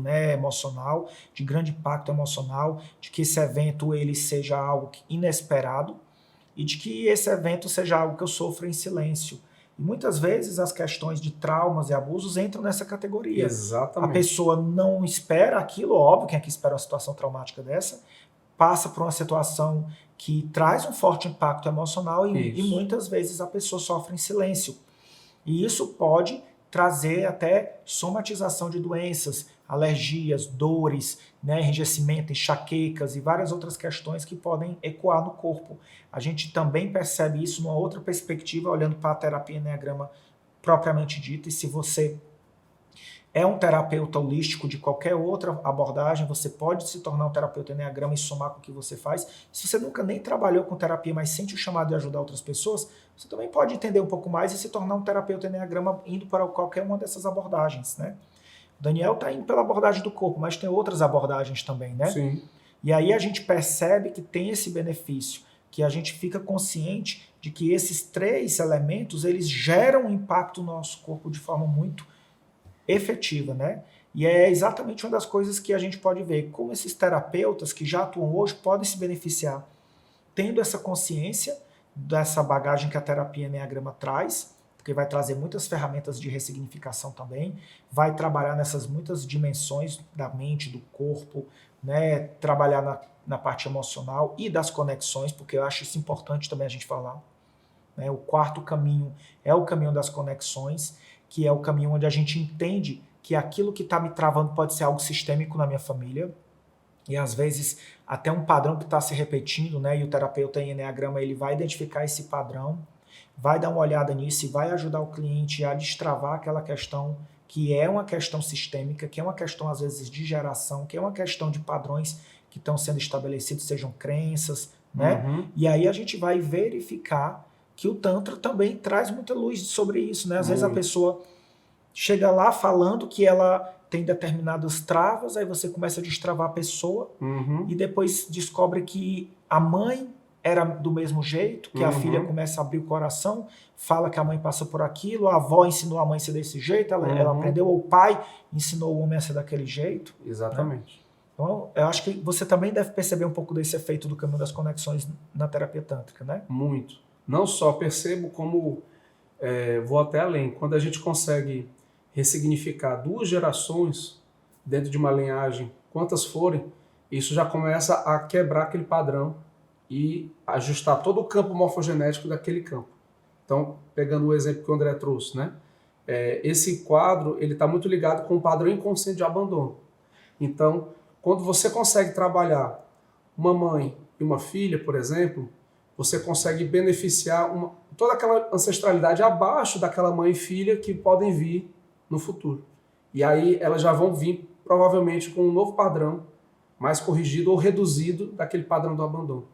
né, emocional, de grande impacto emocional, de que esse evento ele seja algo inesperado e de que esse evento seja algo que eu sofro em silêncio. E muitas vezes as questões de traumas e abusos entram nessa categoria. Exatamente. A pessoa não espera aquilo, óbvio, quem é que espera uma situação traumática dessa, passa por uma situação que traz um forte impacto emocional e muitas vezes a pessoa sofre em silêncio. E isso pode trazer até somatização de doenças, alergias, dores, né, enrijecimento, enxaquecas e várias outras questões que podem ecoar no corpo. A gente também percebe isso numa outra perspectiva, olhando para a terapia Enneagrama propriamente dita, e se você é um terapeuta holístico de qualquer outra abordagem, você pode se tornar um terapeuta Enneagrama e somar com o que você faz. Se você nunca nem trabalhou com terapia, mas sente o chamado de ajudar outras pessoas, você também pode entender um pouco mais e se tornar um terapeuta Enneagrama indo para qualquer uma dessas abordagens, né? O Daniel está indo pela abordagem do corpo, mas tem outras abordagens também, né? Sim. E aí a gente percebe que tem esse benefício, que a gente fica consciente de que esses 3 elementos, eles geram um impacto no nosso corpo de forma muito efetiva, né? E é exatamente uma das coisas que a gente pode ver, como esses terapeutas que já atuam hoje podem se beneficiar, tendo essa consciência dessa bagagem que a terapia Enneagrama traz, porque vai trazer muitas ferramentas de ressignificação também, vai trabalhar nessas muitas dimensões da mente, do corpo, né? Trabalhar na parte emocional e das conexões, porque eu acho isso importante também a gente falar. Né? O quarto caminho é o caminho das conexões, que é o caminho onde a gente entende que aquilo que está me travando pode ser algo sistêmico na minha família, e às vezes até um padrão que está se repetindo, né? E o terapeuta em Enneagrama ele vai identificar esse padrão, vai dar uma olhada nisso e vai ajudar o cliente a destravar aquela questão que é uma questão sistêmica, que é uma questão às vezes de geração, que é uma questão de padrões que estão sendo estabelecidos, sejam crenças, né? Uhum. E aí a gente vai verificar que o Tantra também traz muita luz sobre isso, né? Às vezes a pessoa chega lá falando que ela tem determinadas travas, aí você começa a destravar a pessoa e depois descobre que a mãe era do mesmo jeito, que a filha começa a abrir o coração, fala que a mãe passa por aquilo, a avó ensinou a mãe a ser desse jeito, ela aprendeu, ou o pai ensinou o homem a ser daquele jeito. Exatamente. Né? Então, eu acho que você também deve perceber um pouco desse efeito do caminho das conexões na terapia tântrica, né? Muito. Não só percebo, como vou até além. Quando a gente consegue ressignificar 2 gerações dentro de uma linhagem, quantas forem, isso já começa a quebrar aquele padrão e ajustar todo o campo morfogenético daquele campo. Então, pegando o exemplo que o André trouxe, né? Esse quadro ele está muito ligado com o padrão inconsciente de abandono. Então, quando você consegue trabalhar uma mãe e uma filha, por exemplo, você consegue beneficiar toda aquela ancestralidade abaixo daquela mãe e filha que podem vir no futuro. E aí elas já vão vir provavelmente com um novo padrão, mais corrigido ou reduzido daquele padrão do abandono.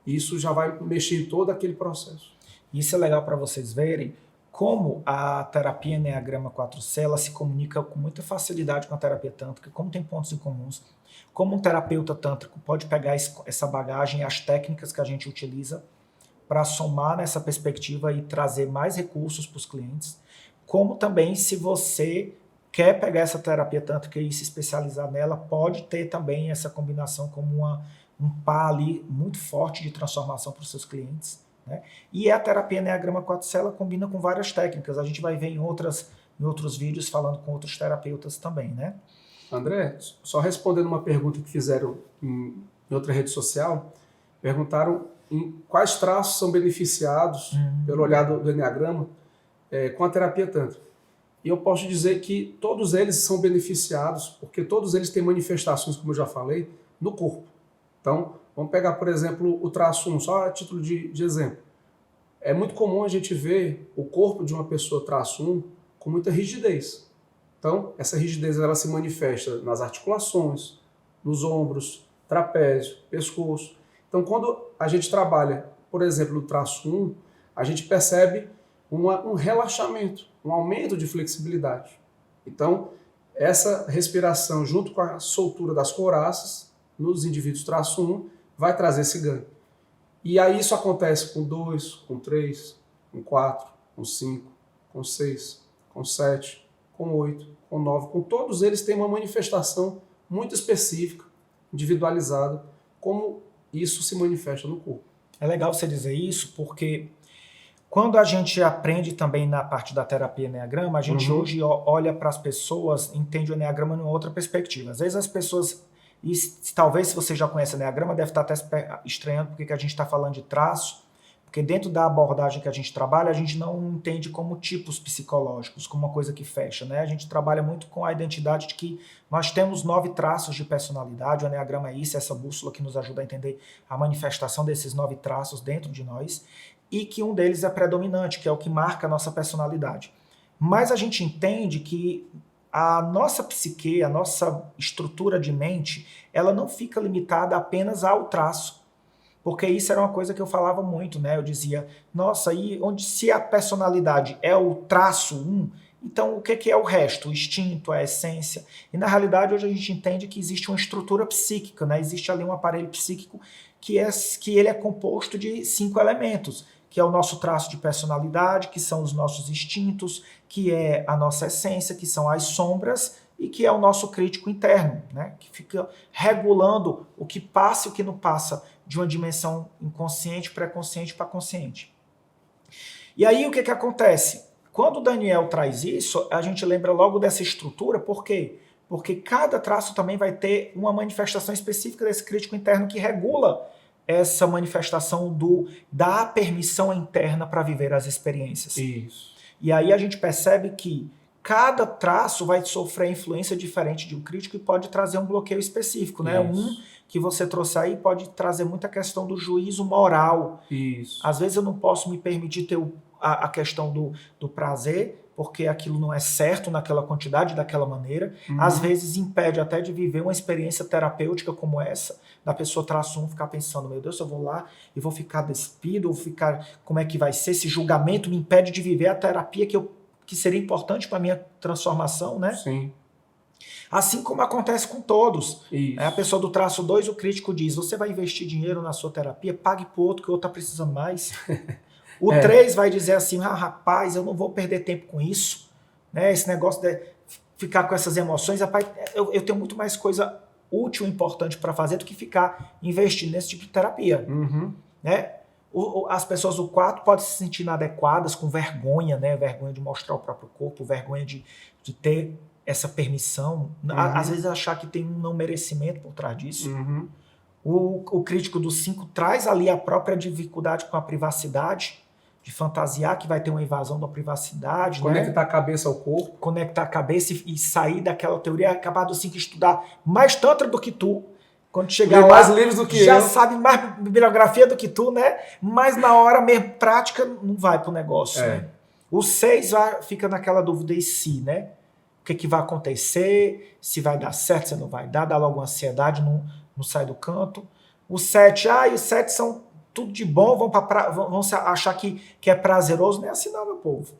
E isso já vai mexer em todo aquele processo. Isso é legal para vocês verem como a terapia Enneagrama 4C ela se comunica com muita facilidade com a terapia tântrica, como tem pontos em comuns, como um terapeuta tântrico pode pegar essa bagagem e as técnicas que a gente utiliza para somar nessa perspectiva e trazer mais recursos para os clientes, como também se você quer pegar essa terapia tântrica e se especializar nela, pode ter também essa combinação como um par ali muito forte de transformação para os seus clientes. Né? E a terapia Enneagrama 4C ela combina com várias técnicas, a gente vai ver em outros vídeos falando com outros terapeutas também. Né? André, só respondendo uma pergunta que fizeram em outra rede social, perguntaram em quais traços são beneficiados pelo olhar do Enneagrama com a terapia tântrica. E eu posso dizer que todos eles são beneficiados, porque todos eles têm manifestações, como eu já falei, no corpo. Então, vamos pegar, por exemplo, o traço 1, só a título de exemplo. É muito comum a gente ver o corpo de uma pessoa traço 1 com muita rigidez. Então, essa rigidez ela se manifesta nas articulações, nos ombros, trapézio, pescoço. Então, quando a gente trabalha, por exemplo, o traço 1, a gente percebe um relaxamento, um aumento de flexibilidade. Então, essa respiração junto com a soltura das couraças nos indivíduos traço 1 vai trazer esse ganho. E aí isso acontece com 2, com 3, com 4, com 5, com 6, com 7, com 8, com 9. Com todos eles tem uma manifestação muito específica, individualizada, como isso se manifesta no corpo. É legal você dizer isso, porque quando a gente aprende também na parte da terapia Enneagrama, a gente hoje olha para as pessoas, entende o Enneagrama em outra perspectiva. Às vezes as pessoas, e talvez se você já conhece o Enneagrama, deve estar até estranhando porque a gente está falando de traço, porque dentro da abordagem que a gente trabalha, a gente não entende como tipos psicológicos, como uma coisa que fecha, né? A gente trabalha muito com a identidade de que nós temos 9 traços de personalidade, o Enneagrama é isso, essa bússola que nos ajuda a entender a manifestação desses 9 traços dentro de nós, e que um deles é predominante, que é o que marca a nossa personalidade. Mas a gente entende que a nossa psique, a nossa estrutura de mente, ela não fica limitada apenas ao traço. Porque isso era uma coisa que eu falava muito, né? Eu dizia, nossa, e se a personalidade é o traço 1, então o que é o resto? O instinto, a essência. E na realidade hoje a gente entende que existe uma estrutura psíquica, né? Existe ali um aparelho psíquico que ele é composto de 5 elementos, que é o nosso traço de personalidade, que são os nossos instintos, que é a nossa essência, que são as sombras, e que é o nosso crítico interno, né? Que fica regulando o que passa e o que não passa de uma dimensão inconsciente, pré-consciente para consciente. E aí o que acontece? Quando o Daniel traz isso, a gente lembra logo dessa estrutura, por quê? porque cada traço também vai ter uma manifestação específica desse crítico interno que regula essa manifestação da permissão interna para viver as experiências. Isso. E aí a gente percebe que cada traço vai sofrer influência diferente de um crítico e pode trazer um bloqueio específico, né? Um que você trouxe aí pode trazer muita questão do juízo moral. Isso. Às vezes eu não posso me permitir ter a questão do prazer, porque aquilo não é certo naquela quantidade, daquela maneira. Às vezes impede até de viver uma experiência terapêutica como essa, da pessoa traço 1 ficar pensando, meu Deus, eu vou lá e vou ficar despido, ou ficar, como é que vai ser? Esse julgamento me impede de viver a terapia que seria importante para a minha transformação, né? Sim. Assim como acontece com todos. Isso. A pessoa do traço 2, o crítico diz, você vai investir dinheiro na sua terapia, pague para o outro que o outro está precisando mais. O 3 vai dizer assim, rapaz, eu não vou perder tempo com isso, né? Esse negócio de ficar com essas emoções, rapaz, eu tenho muito mais coisa útil e importante para fazer do que ficar investindo nesse tipo de terapia. Né? As pessoas do 4 podem se sentir inadequadas, com vergonha, né? Vergonha de mostrar o próprio corpo, vergonha de ter essa permissão, às vezes achar que tem um não merecimento por trás disso. O crítico do 5 traz ali a própria dificuldade com a privacidade, de fantasiar que vai ter uma invasão da privacidade. Conectar a cabeça ao corpo. Conectar a cabeça e sair daquela teoria, acabar do 5 estudar mais tantra do que tu. Quando chegar lá, mais livros do que já eu. sabe mais bibliografia do que tu, né? Mas na hora mesmo, prática, não vai pro negócio. Né? O 6 fica naquela dúvida e se, né? O que vai acontecer, se vai dar certo, se não vai dar, dá logo uma ansiedade, não sai do canto. O 7, e os 7 são tudo de bom, vão achar que é prazeroso. Não é assim não, meu povo.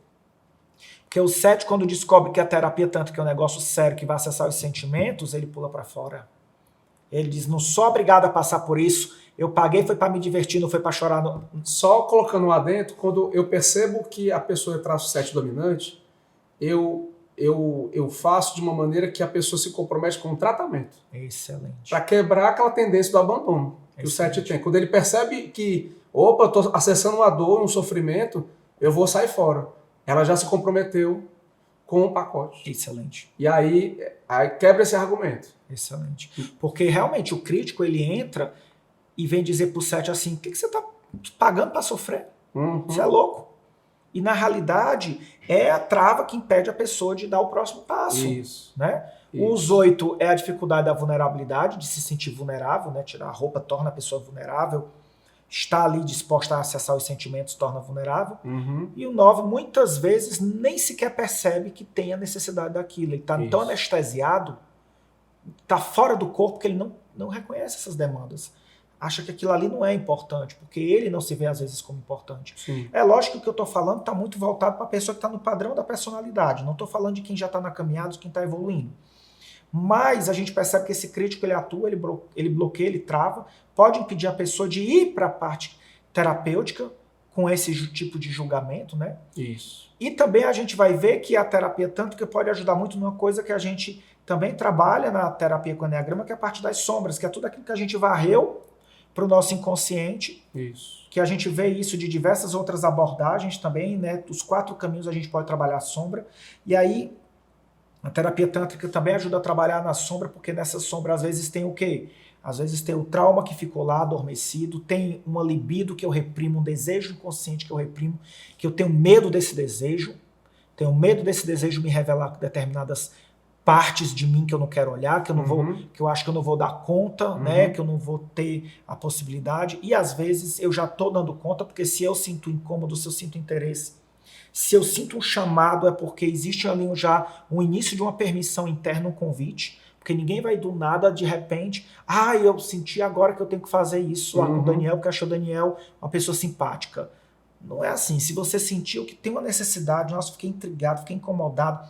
Porque o 7, quando descobre que a terapia, tanto que é um negócio sério, que vai acessar os sentimentos, ele pula para fora. Ele diz, não sou obrigado a passar por isso, eu paguei, foi para me divertir, não foi para chorar. Só colocando lá dentro, quando eu percebo que a pessoa é traço 7 dominante, eu faço de uma maneira que a pessoa se compromete com o tratamento. Excelente. Para quebrar aquela tendência do abandono que o 7 tem. Quando ele percebe que, eu estou acessando uma dor, um sofrimento, eu vou sair fora. Ela já se comprometeu com o pacote. Excelente. E aí quebra esse argumento. Excelente. Porque realmente o crítico, ele entra e vem dizer pro 7 assim, o que você está pagando para sofrer? Você é louco. E na realidade é a trava que impede a pessoa de dar o próximo passo. Isso. Né? Isso. Os 8 é a dificuldade da vulnerabilidade, de se sentir vulnerável, né? Tirar a roupa torna a pessoa vulnerável. Estar ali disposta a acessar os sentimentos torna vulnerável. E o 9 muitas vezes nem sequer percebe que tem a necessidade daquilo. Ele está tão anestesiado, está fora do corpo que ele não reconhece essas demandas. Acha que aquilo ali não é importante, porque ele não se vê às vezes como importante. Sim. É lógico que o que eu estou falando está muito voltado para a pessoa que está no padrão da personalidade. Não estou falando de quem já está na caminhada, de quem está evoluindo. Mas a gente percebe que esse crítico, ele atua, ele bloqueia, ele trava, pode impedir a pessoa de ir para a parte terapêutica com esse tipo de julgamento, né? Isso. E também a gente vai ver que a terapia, tanto que pode ajudar muito numa coisa que a gente também trabalha na terapia com o Enneagrama, que é a parte das sombras, que é tudo aquilo que a gente varreu para o nosso inconsciente. Isso. Que a gente vê isso de diversas outras abordagens também, né? Os 4 caminhos a gente pode trabalhar a sombra. E aí, a terapia tântrica também ajuda a trabalhar na sombra, porque nessa sombra às vezes tem o quê? Às vezes tem o trauma que ficou lá adormecido, tem uma libido que eu reprimo, um desejo inconsciente que eu reprimo, que eu tenho medo desse desejo, tenho medo desse desejo me revelar determinadas partes de mim que eu não quero olhar, que eu não vou, que eu acho que eu não vou dar conta, né, que eu não vou ter a possibilidade, e às vezes eu já estou dando conta, porque se eu sinto incômodo, se eu sinto interesse, se eu sinto um chamado, é porque existe ali já um início de uma permissão interna, um convite, porque ninguém vai do nada, de repente, eu senti agora que eu tenho que fazer isso lá com o Daniel, porque achou o Daniel uma pessoa simpática. Não é assim. Se você sentiu que tem uma necessidade, nossa, fiquei intrigado, fiquei incomodado,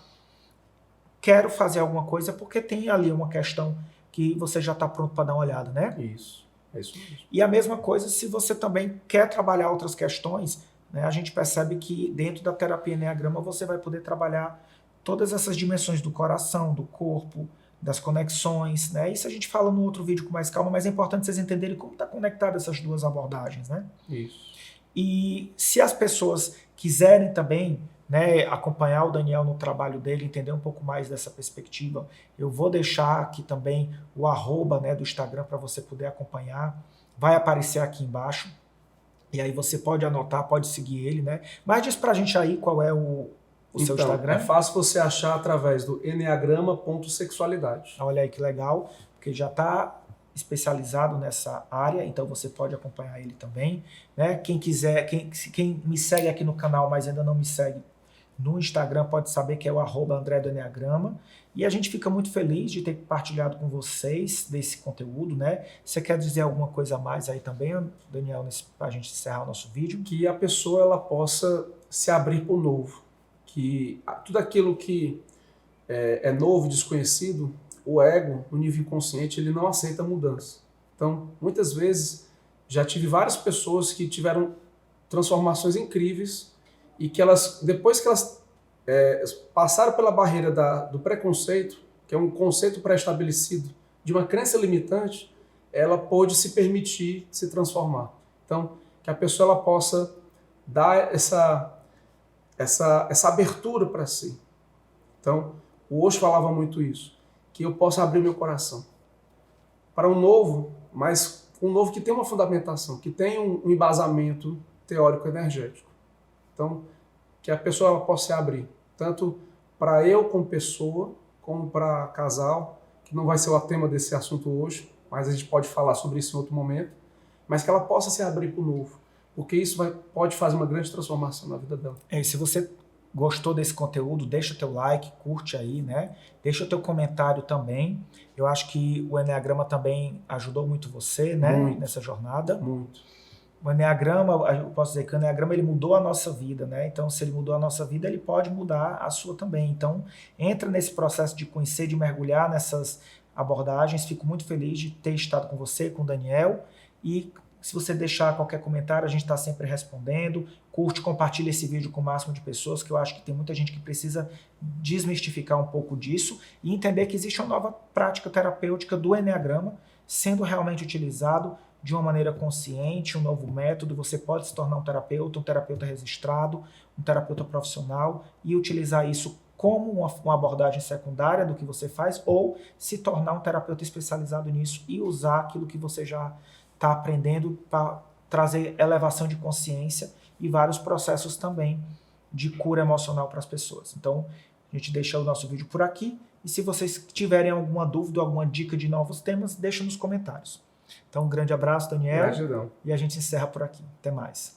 quero fazer alguma coisa, porque tem ali uma questão que você já está pronto para dar uma olhada, né? Isso. É isso mesmo. E a mesma coisa se você também quer trabalhar outras questões, né? A gente percebe que dentro da terapia Enneagrama você vai poder trabalhar todas essas dimensões do coração, do corpo, das conexões, né? Isso a gente fala no outro vídeo com mais calma, mas é importante vocês entenderem como está conectado essas duas abordagens, né? Isso. E se as pessoas quiserem também né, acompanhar o Daniel no trabalho dele, entender um pouco mais dessa perspectiva, eu vou deixar aqui também o arroba, né, do Instagram para você poder acompanhar. Vai aparecer aqui embaixo. E aí você pode anotar, pode seguir ele, né? Mas diz pra gente aí qual é o seu Instagram. É fácil você achar através do enneagrama.sexualidade. Olha aí que legal, porque já está especializado nessa área, então você pode acompanhar ele também, né? Quem quiser, quem me segue aqui no canal, mas ainda não me segue no Instagram, pode saber que é o @André do Enneagrama. E a gente fica muito feliz de ter compartilhado com vocês desse conteúdo, né? Você quer dizer alguma coisa a mais aí também, Daniel, para a gente encerrar o nosso vídeo? Que a pessoa ela possa se abrir para o novo. Que tudo aquilo que é novo, desconhecido, o ego, no nível inconsciente, ele não aceita mudança. Então, muitas vezes, já tive várias pessoas que tiveram transformações incríveis e que elas, depois que elas passaram pela barreira do preconceito, que é um conceito pré-estabelecido, de uma crença limitante, ela pôde se permitir se transformar. Então, que a pessoa ela possa dar essa abertura para si. Então, o Osho falava muito isso, que eu possa abrir meu coração para um novo, mas um novo que tem uma fundamentação, que tem um embasamento teórico energético. Então, que a pessoa ela possa se abrir, tanto para eu como pessoa, como para casal, que não vai ser o tema desse assunto hoje, mas a gente pode falar sobre isso em outro momento, mas que ela possa se abrir para o novo, porque isso pode fazer uma grande transformação na vida dela. E se você gostou desse conteúdo, deixa o teu like, curte aí, né? Deixa o teu comentário também. Eu acho que o Enneagrama também ajudou muito você, né? Muito. Nessa jornada. Muito. O Enneagrama, eu posso dizer que o Enneagrama ele mudou a nossa vida, né? Então, se ele mudou a nossa vida, ele pode mudar a sua também. Então, entra nesse processo de conhecer, de mergulhar nessas abordagens. Fico muito feliz de ter estado com você, com o Daniel. E se você deixar qualquer comentário, a gente está sempre respondendo. Curte, compartilha esse vídeo com o máximo de pessoas, que eu acho que tem muita gente que precisa desmistificar um pouco disso e entender que existe uma nova prática terapêutica do Enneagrama sendo realmente utilizado de uma maneira consciente, um novo método. Você pode se tornar um terapeuta registrado, um terapeuta profissional e utilizar isso como uma abordagem secundária do que você faz ou se tornar um terapeuta especializado nisso e usar aquilo que você já está aprendendo para trazer elevação de consciência e vários processos também de cura emocional para as pessoas. Então, a gente deixa o nosso vídeo por aqui e se vocês tiverem alguma dúvida, alguma dica de novos temas, deixa nos comentários. Então, um grande abraço, Daniel. Gratidão. E a gente encerra por aqui. Até mais.